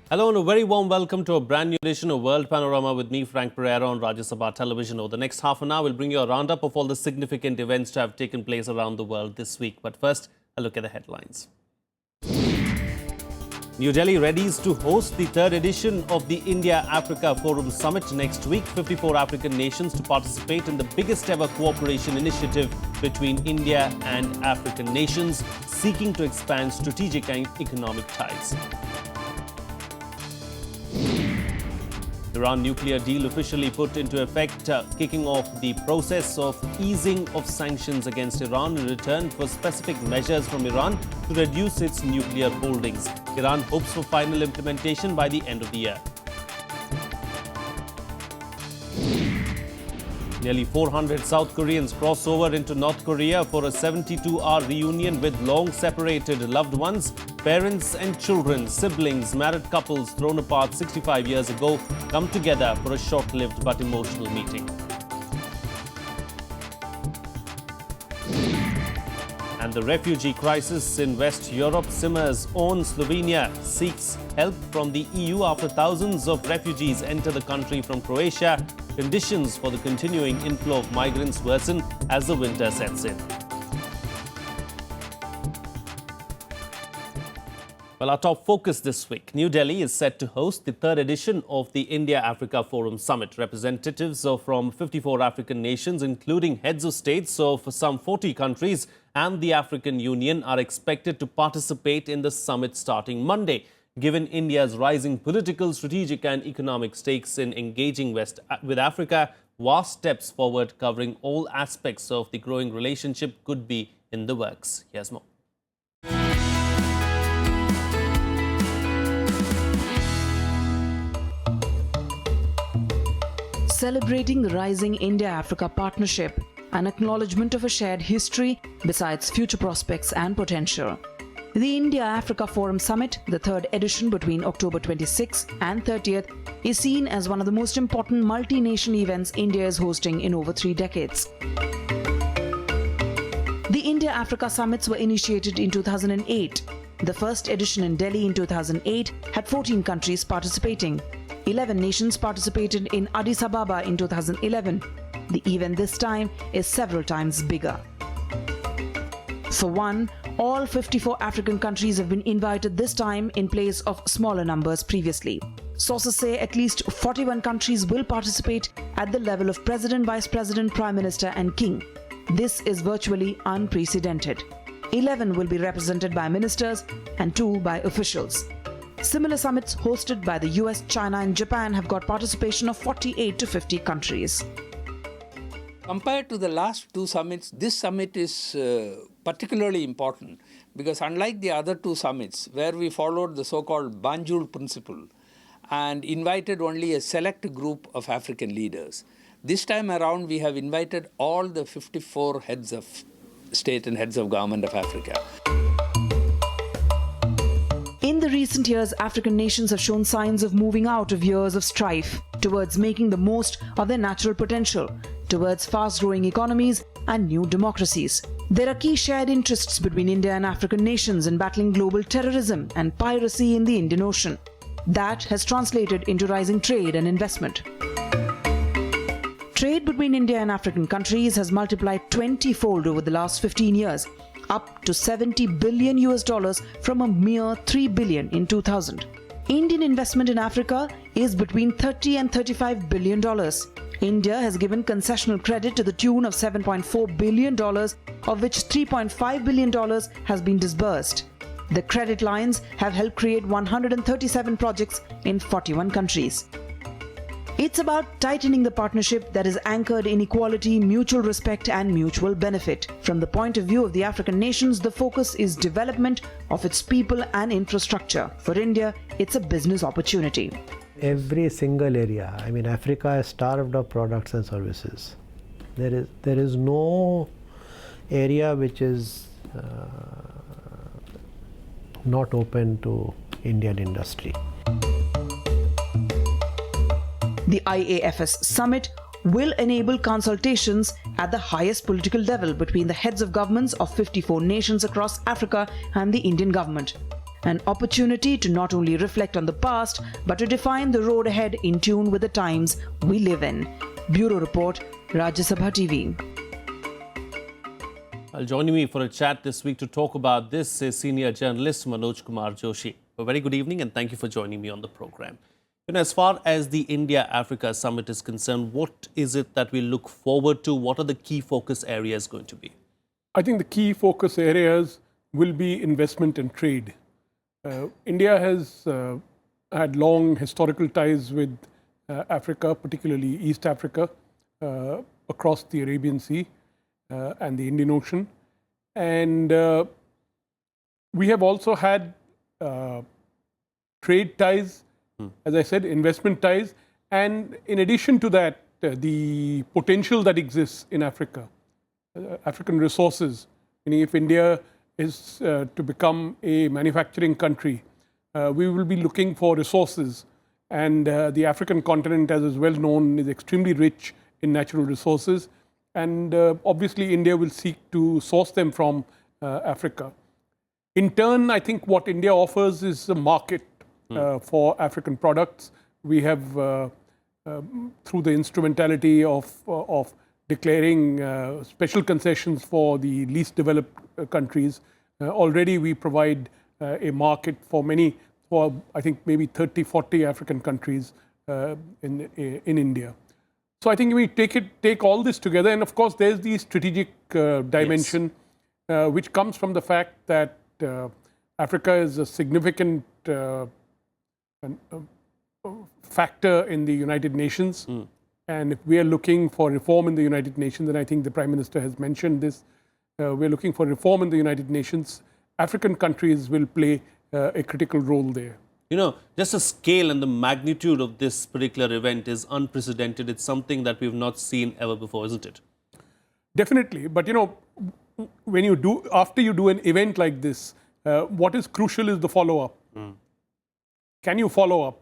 Hello and a very warm welcome to a brand new edition of World Panorama with me, Frank Pereira, on Rajya Sabha Television. Over the next half an hour, we'll bring you a roundup of all the significant events to have taken place around the world this week. But first, a look at the headlines. New Delhi readies to host the third edition of the India-Africa Forum Summit next week. 54 African nations to participate in the biggest ever cooperation initiative between India and African nations, seeking to expand strategic and economic ties. Iran nuclear deal officially put into effect, kicking off the process of easing of sanctions against Iran in return for specific measures from Iran to reduce its nuclear holdings. Iran hopes for final implementation by the end of the year. Nearly 400 South Koreans cross over into North Korea for a 72-hour reunion with long-separated loved ones. Parents and children, siblings, married couples thrown apart 65 years ago come together for a short-lived but emotional meeting. And the refugee crisis in West Europe simmers on. Slovenia seeks help from the EU after thousands of refugees enter the country from Croatia. Conditions for the continuing inflow of migrants worsen as the winter sets in. Well, our top focus this week. New Delhi is set to host the third edition of the India-Africa Forum Summit. Representatives from 54 African nations, including heads of states of some 40 countries and the African Union, are expected to participate in the summit starting Monday. Given India's rising political, strategic and economic stakes in engaging with Africa, vast steps forward covering all aspects of the growing relationship could be in the works. Here's more. Celebrating the rising India-Africa partnership, an acknowledgement of a shared history besides future prospects and potential. The India-Africa Forum Summit, the third edition between October 26th and 30th, is seen as one of the most important multi-nation events India is hosting in over 3 decades. The India-Africa Summits were initiated in 2008. The first edition in Delhi in 2008 had 14 countries participating. 11 nations participated in Addis Ababa in 2011. The event this time is several times bigger. For one, all 54 African countries have been invited this time in place of smaller numbers previously. Sources say at least 41 countries will participate at the level of President, Vice President, Prime Minister and King. This is virtually unprecedented. 11 will be represented by ministers and 2 by officials. Similar summits hosted by the US, China and Japan have got participation of 48 to 50 countries. Compared to the last 2 summits, this summit is particularly important because unlike the other 2 summits where we followed the so-called Banjul principle and invited only a select group of African leaders, this time around we have invited all the 54 heads of state and heads of government of Africa. In the recent years, African nations have shown signs of moving out of years of strife towards making the most of their natural potential, towards fast-growing economies and new democracies. There are key shared interests between India and African nations in battling global terrorism and piracy in the Indian Ocean. That has translated into rising trade and investment. Trade between India and African countries has multiplied 20-fold over the last 15 years, up to $70 billion from a mere $3 billion in 2000. Indian investment in Africa is between $30 and $35 billion. India has given concessional credit to the tune of $7.4 billion, of which $3.5 billion has been disbursed. The credit lines have helped create 137 projects in 41 countries. It's about tightening the partnership that is anchored in equality, mutual respect and mutual benefit. From the point of view of the African nations, the focus is development of its people and infrastructure. For India, it's a business opportunity. Every single area, Africa is starved of products and services. There is no area which is not open to Indian industry. The IAFS summit will enable consultations at the highest political level between the heads of governments of 54 nations across Africa and the Indian government. An opportunity to not only reflect on the past, but to define the road ahead in tune with the times we live in. Bureau Report, Rajya Sabha TV. Joining me for a chat this week to talk about this is senior journalist Manoj Kumar Joshi. A very good evening and thank you for joining me on the program. As far as the India-Africa Summit is concerned, what is it that we look forward to? What are the key focus areas going to be? I think the key focus areas will be investment and trade. India has had long historical ties with Africa, particularly East Africa, across the Arabian Sea and the Indian Ocean. And we have also had trade ties, as I said, investment ties. And in addition to that, the potential that exists in Africa, African resources, meaning if India is to become a manufacturing country, we will be looking for resources. And the African continent, as is well known, is extremely rich in natural resources. And obviously, India will seek to source them from Africa. In turn, I think what India offers is a market for African products. We have, through the instrumentality of declaring special concessions for the least developed countries, already we provide a market for I think maybe 30, 40 African countries in India. So I think we take all this together, and of course there's the strategic dimension, which comes from the fact that Africa is a significant factor in the United Nations. And if we are looking for reform in the United Nations, and I think the Prime Minister has mentioned this, we're looking for reform in the United Nations, African countries will play a critical role there. Just the scale and the magnitude of this particular event is unprecedented. It's something that we've not seen ever before, isn't it? Definitely. But, when after you do an event like this, what is crucial is the follow-up. Can you follow up?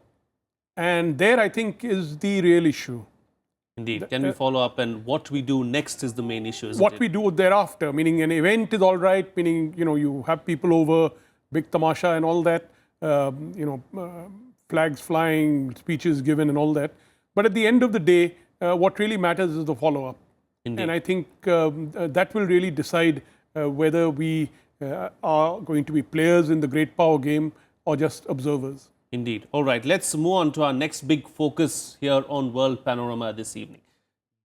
And there, I think, is the real issue. Indeed. Can we follow up, and what we do next is the main issue, isn't it? What we do thereafter, meaning an event is all right, meaning, you have people over, big tamasha and all that, flags flying, speeches given and all that. But at the end of the day, what really matters is the follow-up. Indeed. And I think that will really decide whether we are going to be players in the great power game or just observers. Indeed. All right, let's move on to our next big focus here on World Panorama this evening.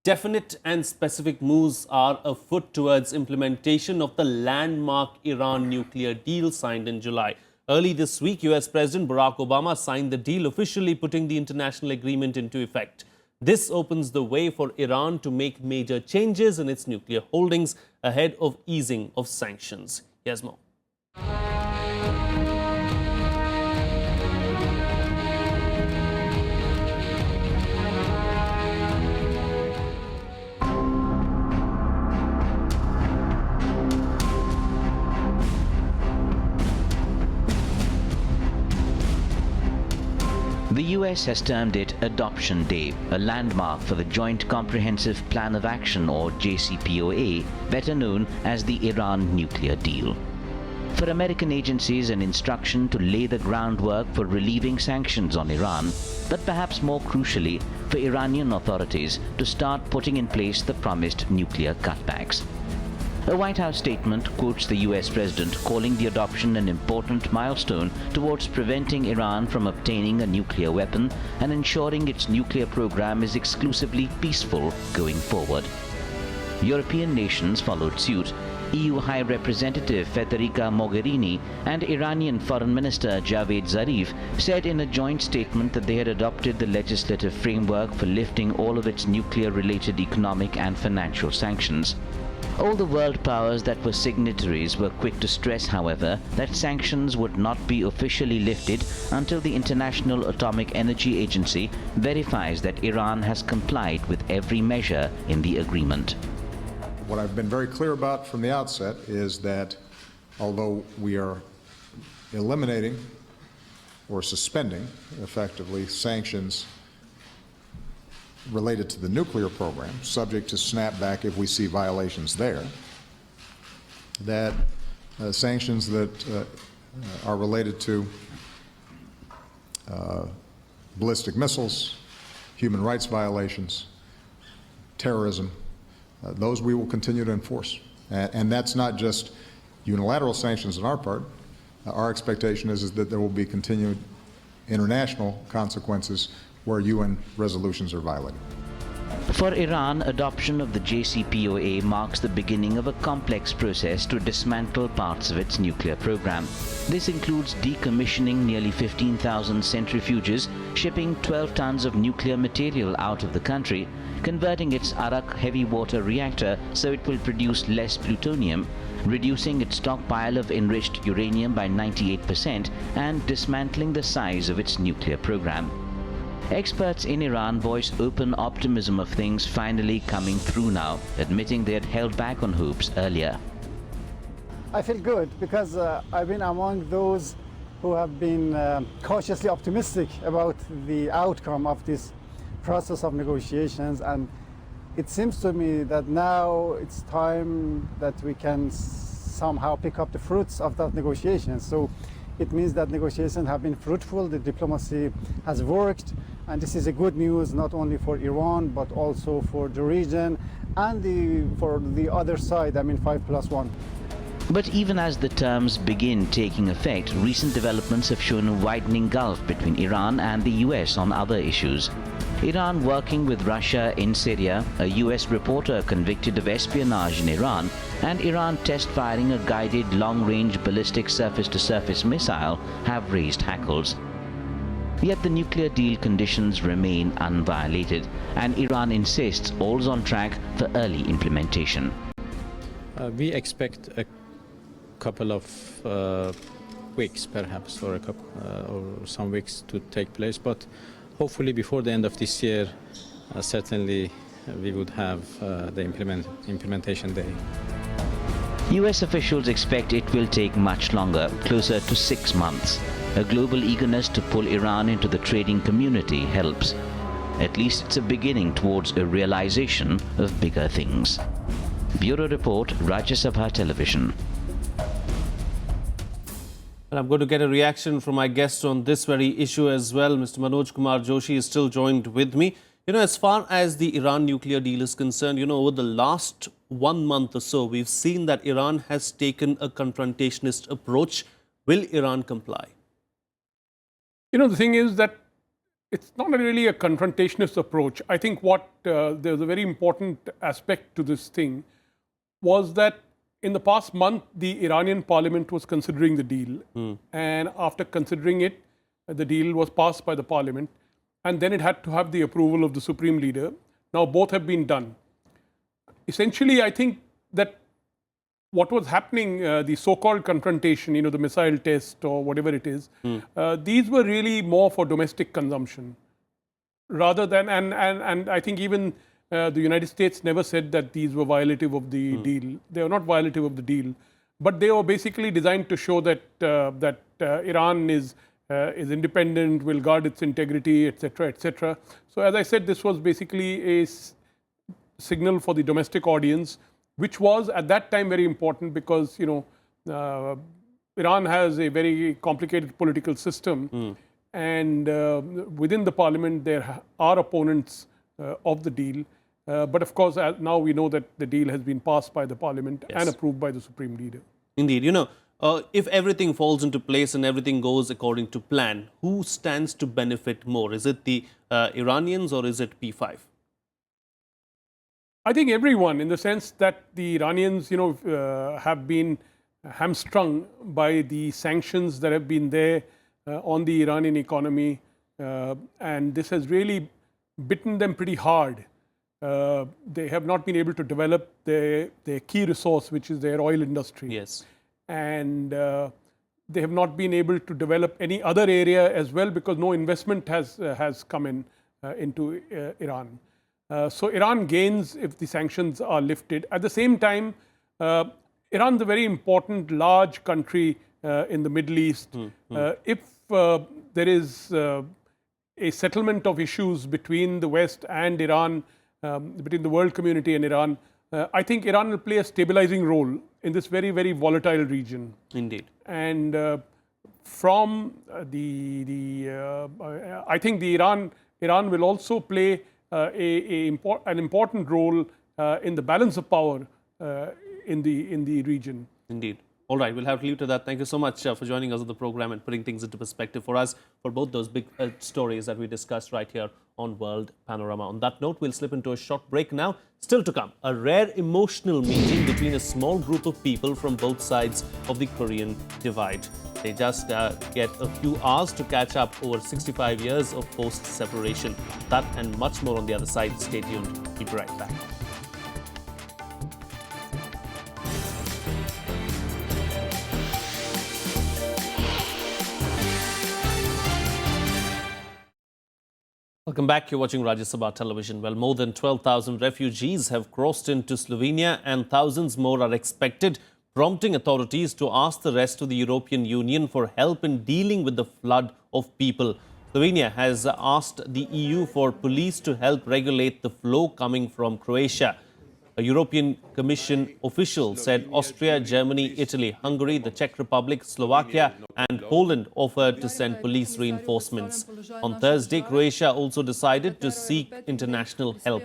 Definite and specific moves are afoot towards implementation of the landmark Iran nuclear deal signed in July. Early this week, US President Barack Obama signed the deal, officially putting the international agreement into effect. This opens the way for Iran to make major changes in its nuclear holdings ahead of easing of sanctions. Here's more. The US has termed it Adoption Day, a landmark for the Joint Comprehensive Plan of Action, or JCPOA, better known as the Iran nuclear deal. For American agencies, an instruction to lay the groundwork for relieving sanctions on Iran, but perhaps more crucially, for Iranian authorities to start putting in place the promised nuclear cutbacks. A White House statement quotes the US president calling the adoption an important milestone towards preventing Iran from obtaining a nuclear weapon and ensuring its nuclear program is exclusively peaceful going forward. European nations followed suit. EU High Representative Federica Mogherini and Iranian Foreign Minister Javed Zarif said in a joint statement that they had adopted the legislative framework for lifting all of its nuclear-related economic and financial sanctions. All the world powers that were signatories were quick to stress, however, that sanctions would not be officially lifted until the International Atomic Energy Agency verifies that Iran has complied with every measure in the agreement. What I've been very clear about from the outset is that although we are eliminating or suspending, effectively, sanctions related to the nuclear program, subject to snapback if we see violations there, that sanctions that are related to ballistic missiles, human rights violations, terrorism. Those we will continue to enforce. And that's not just unilateral sanctions on our part. Our expectation is that there will be continued international consequences where UN resolutions are violated. For Iran, adoption of the JCPOA marks the beginning of a complex process to dismantle parts of its nuclear program. This includes decommissioning nearly 15,000 centrifuges, shipping 12 tons of nuclear material out of the country, converting its Arak heavy water reactor so it will produce less plutonium, reducing its stockpile of enriched uranium by 98%, and dismantling the size of its nuclear program. Experts in Iran voice open optimism of things finally coming through now, admitting they had held back on hopes earlier. I feel good because I've been among those who have been cautiously optimistic about the outcome of this process of negotiations, and it seems to me that now it's time that we can somehow pick up the fruits of that negotiation. So it means that negotiations have been fruitful, the diplomacy has worked, and this is a good news not only for Iran but also for the region and for the other side, I mean 5+1. But even as the terms begin taking effect, recent developments have shown a widening gulf between Iran and the US on other issues. Iran working with Russia in Syria, a US reporter convicted of espionage in Iran, and Iran test firing a guided long-range ballistic surface-to-surface missile have raised hackles. Yet the nuclear deal conditions remain unviolated, and Iran insists all's on track for early implementation. We expect a couple of weeks, perhaps, or some weeks to take place, but hopefully before the end of this year, certainly we would have the implementation day. US officials expect it will take much longer, closer to 6 months. A global eagerness to pull Iran into the trading community helps. At least it's a beginning towards a realization of bigger things. Bureau Report, Rajya Sabha Television. And I'm going to get a reaction from my guest on this very issue as well. Mr. Manoj Kumar Joshi is still joined with me. As far as the Iran nuclear deal is concerned, over the last 1 month or so, we've seen that Iran has taken a confrontationist approach. Will Iran comply? The thing is that it's not really a confrontationist approach. I think there's a very important aspect to this thing was that in the past month, the Iranian parliament was considering the deal. And after considering it, the deal was passed by the parliament. And then it had to have the approval of the supreme leader. Now both have been done. Essentially, I think that what was happening, the so-called confrontation, the missile test or whatever it is, these were really more for domestic consumption. Rather than, and I think even the United States never said that these were violative of the deal. They were not violative of the deal. But they were basically designed to show that, Iran is independent, will guard its integrity, etc., etc. So as I said, this was basically a signal for the domestic audience, which was at that time very important because, Iran has a very complicated political system. And within the parliament, there are opponents of the deal. But of course, now we know that the deal has been passed by the parliament and approved by the supreme leader. Indeed. If everything falls into place and everything goes according to plan, who stands to benefit more? Is it the Iranians or is it P5? I think everyone, in the sense that the Iranians, have been hamstrung by the sanctions that have been there on the Iranian economy. And this has really bitten them pretty hard. They have not been able to develop their key resource, which is their oil industry. Yes. And they have not been able to develop any other area as well because no investment has come into Iran. So Iran gains if the sanctions are lifted. At the same time, Iran is a very important, large country in the Middle East. If there is a settlement of issues between the West and Iran, between the world community and Iran, I think Iran will play a stabilizing role in this very, very volatile region. Indeed. And from I think the Iran will also play an important role in the balance of power in the region. Indeed. All right, we'll have to leave to that. Thank you so much for joining us on the program and putting things into perspective for us for both those big stories that we discussed right here on World Panorama. On that note, we'll slip into a short break now. Still to come, a rare emotional meeting between a small group of people from both sides of the Korean divide. They just get a few hours to catch up over 65 years of post-separation. That and much more on the other side. Stay tuned. We'll be right back. Welcome back. You're watching Rajya Sabha Television. Well, more than 12,000 refugees have crossed into Slovenia and thousands more are expected, prompting authorities to ask the rest of the European Union for help in dealing with the flood of people. Slovenia has asked the EU for police to help regulate the flow coming from Croatia. A European Commission official said Austria, Germany, Italy, Hungary, the Czech Republic, Slovakia and Poland offered to send police reinforcements. On Thursday, Croatia also decided to seek international help.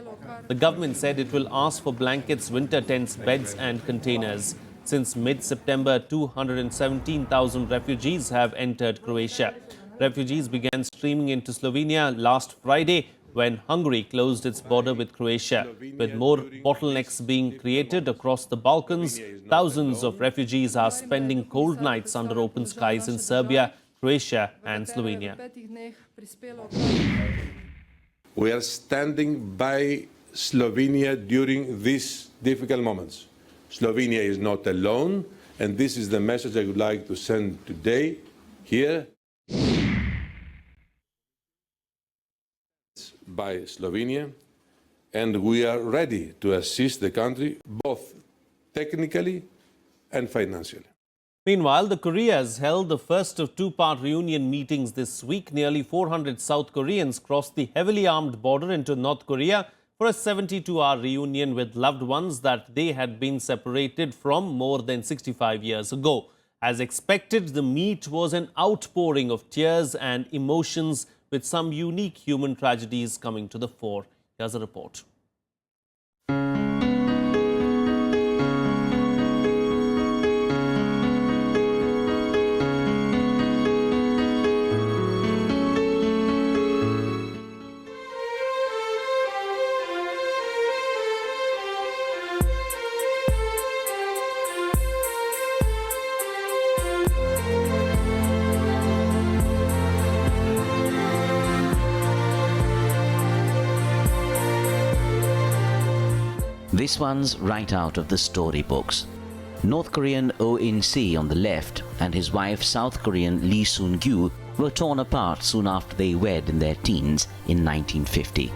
The government said it will ask for blankets, winter tents, beds and containers. Since mid-September, 217,000 refugees have entered Croatia. Refugees began streaming into Slovenia last Friday when Hungary closed its border with Croatia. With more bottlenecks being created across the Balkans, thousands of refugees are spending cold nights under open skies in Serbia, Croatia and Slovenia. We are standing by Slovenia during these difficult moments. Slovenia is not alone, and this is the message I would like to send today here. By Slovenia, and we are ready to assist the country both technically and financially. Meanwhile, the Koreas held the first of two-part reunion meetings this week. Nearly 400 South Koreans crossed the heavily armed border into North Korea for a 72-hour reunion with loved ones that they had been separated from more than 65 years ago. As expected, the meet was an outpouring of tears and emotions, with some unique human tragedies coming to the fore. Here's a report. This one's right out of the storybooks. North Korean Oh In-si on the left and his wife South Korean Lee Soon-gyu were torn apart soon after they wed in their teens in 1950.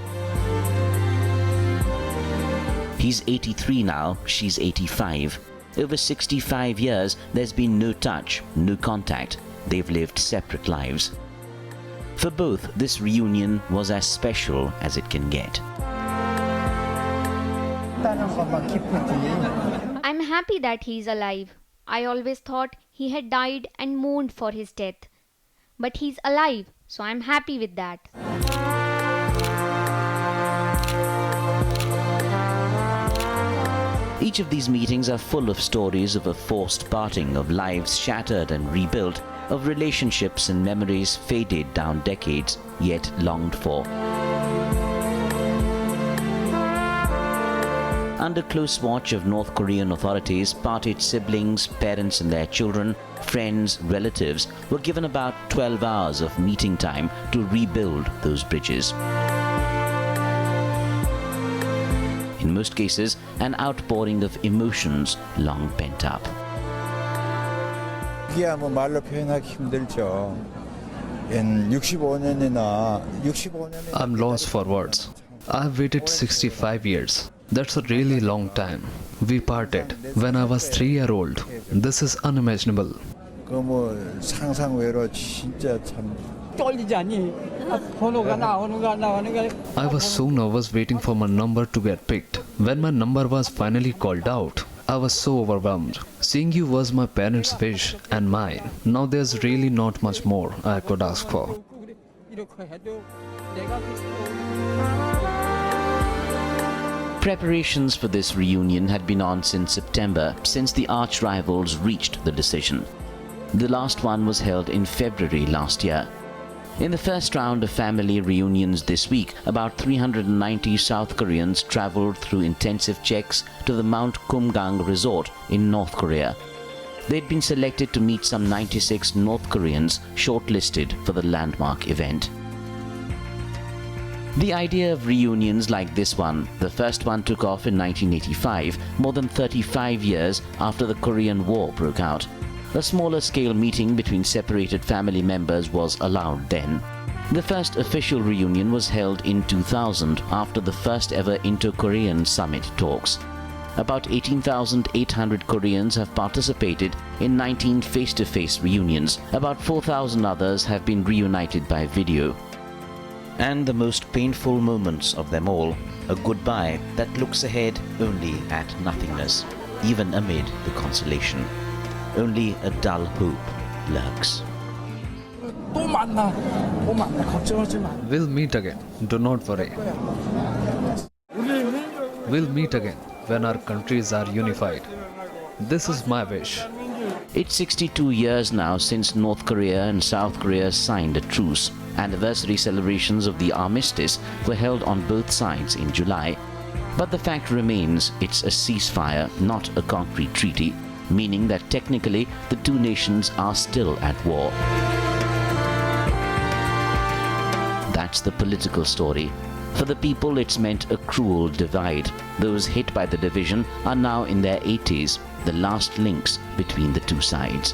He's 83 now, she's 85. Over 65 years, there's been no touch, no contact. They've lived separate lives. For both, this reunion was as special as it can get. I'm happy that he is alive. I always thought he had died and mourned for his death. But he's alive, so I'm happy with that. Each of these meetings are full of stories of a forced parting, of lives shattered and rebuilt, of relationships and memories faded down decades, yet longed for. Under close watch of North Korean authorities, parted siblings, parents and their children, friends, relatives were given about 12 hours of meeting time to rebuild those bridges. In most cases, an outpouring of emotions long pent up. 말로 표현하기 힘들죠. I'm lost for words. I've waited 65 years. That's a really long time. We parted when I was 3-year-old. This is unimaginable. I was so nervous waiting for my number to get picked. When my number was finally called out, I was so overwhelmed. Seeing you was my parents' wish and mine. Now there's really not much more I could ask for. Preparations for this reunion had been on since September, since the arch rivals reached the decision. The last one was held in February last year. In the first round of family reunions this week, about 390 South Koreans traveled through intensive checks to the Mount Kumgang resort in North Korea. They'd been selected to meet some 96 North Koreans shortlisted for the landmark event. The idea of reunions like this one, the first one took off in 1985, more than 35 years after the Korean War broke out. A smaller scale meeting between separated family members was allowed then. The first official reunion was held in 2000 after the first ever Inter-Korean Summit talks. About 18,800 Koreans have participated in 19 face-to-face reunions. About 4,000 others have been reunited by video. And the most painful moments of them all, a goodbye that looks ahead only at nothingness, even amid the consolation. Only a dull hope lurks. We'll meet again, do not worry. We'll meet again when our countries are unified. This is my wish. It's 62 years now since North Korea and South Korea signed a truce. Anniversary celebrations of the armistice were held on both sides in July. But the fact remains, it's a ceasefire, not a concrete treaty, meaning that technically the two nations are still at war. That's the political story. For the people, it's meant a cruel divide. Those hit by the division are now in their 80s, the last links between the two sides.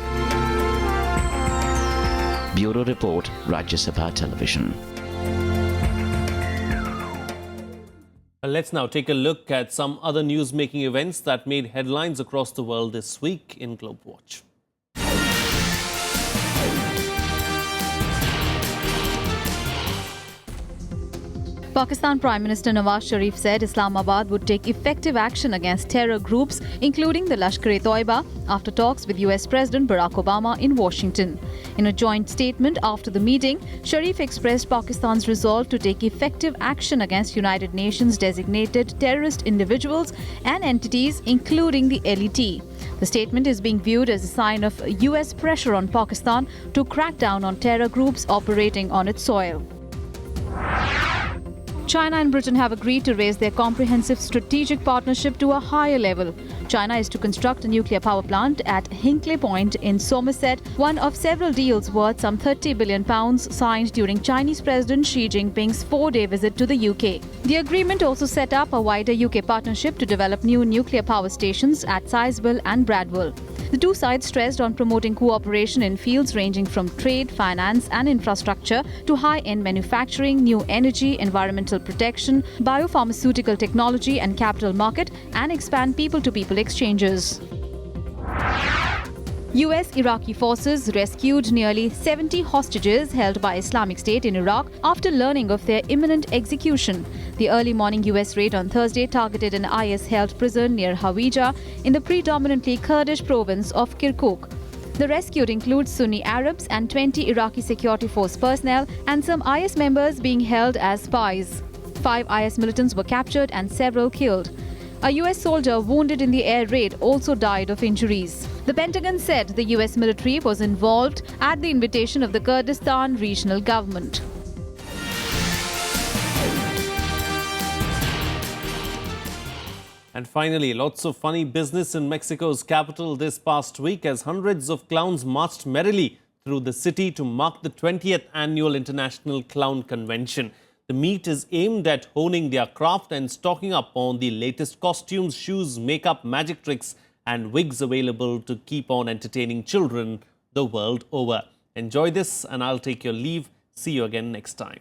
Bureau Report, Rajya Sabha Television. Let's now take a look at some other news-making events that made headlines across the world this week in Globe Watch. Pakistan Prime Minister Nawaz Sharif said Islamabad would take effective action against terror groups, including the Lashkar-e-Toiba, after talks with US President Barack Obama in Washington. In a joint statement after the meeting, Sharif expressed Pakistan's resolve to take effective action against United Nations designated terrorist individuals and entities, including the LET. The statement is being viewed as a sign of US pressure on Pakistan to crack down on terror groups operating on its soil. China and Britain have agreed to raise their comprehensive strategic partnership to a higher level. China is to construct a nuclear power plant at Hinkley Point in Somerset, one of several deals worth some £30 billion signed during Chinese President Xi Jinping's 4-day visit to the UK. The agreement also set up a wider UK partnership to develop new nuclear power stations at Sizewell and Bradwell. The two sides stressed on promoting cooperation in fields ranging from trade, finance and infrastructure to high-end manufacturing, new energy, environmental protection, biopharmaceutical technology and capital market, and expand people-to-people exchanges. US-Iraqi forces rescued nearly 70 hostages held by Islamic State in Iraq after learning of their imminent execution. The early morning US raid on Thursday targeted an IS-held prison near Hawija in the predominantly Kurdish province of Kirkuk. The rescued includes Sunni Arabs and 20 Iraqi security force personnel and some IS members being held as spies. 5 IS militants were captured and several killed. A US soldier wounded in the air raid also died of injuries. The Pentagon said the US military was involved at the invitation of the Kurdistan Regional Government. And finally, lots of funny business in Mexico's capital this past week as hundreds of clowns marched merrily through the city to mark the 20th Annual International Clown Convention. The meet is aimed at honing their craft and stocking up on the latest costumes, shoes, makeup, magic tricks and wigs available to keep on entertaining children the world over. Enjoy this and I'll take your leave. See you again next time.